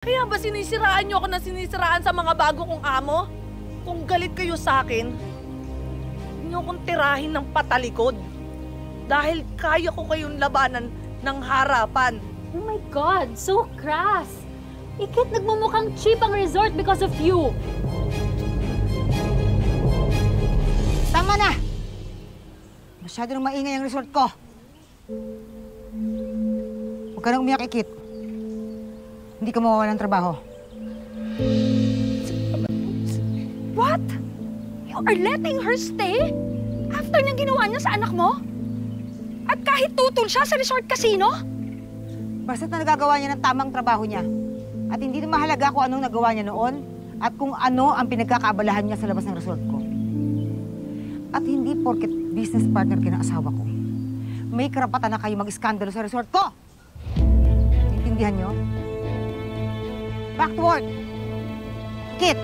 Kaya ba sinisiraan niyo ako na sinisiraan sa mga bago kong amo? Kung galit kayo sa akin, huwag niyo akong tirahin ng patalikod. Dahil kaya ko kayong labanan ng harapan. Oh my God, so crass! Ikit, nagmumukhang cheap ang resort because of you! Tama na! Masyado nang maingay ang resort ko. Huwag ka nang umiyak, Ikit. Hindi ka mawawalan ng trabaho. What? You are letting her stay? After nang ginawa niya sa anak mo? At kahit tutol siya sa resort casino? Basta't na nagagawa niya ng tamang trabaho niya. At hindi na mahalaga kung anong nagawa niya noon at kung ano ang pinagkakaabalahan niya sa labas ng resort ko. At hindi porket business partner ka ng asawa ko, may karapatan na kayo mag-iskandalo sa resort ko! Intindihan niyo? Back to work! Kit!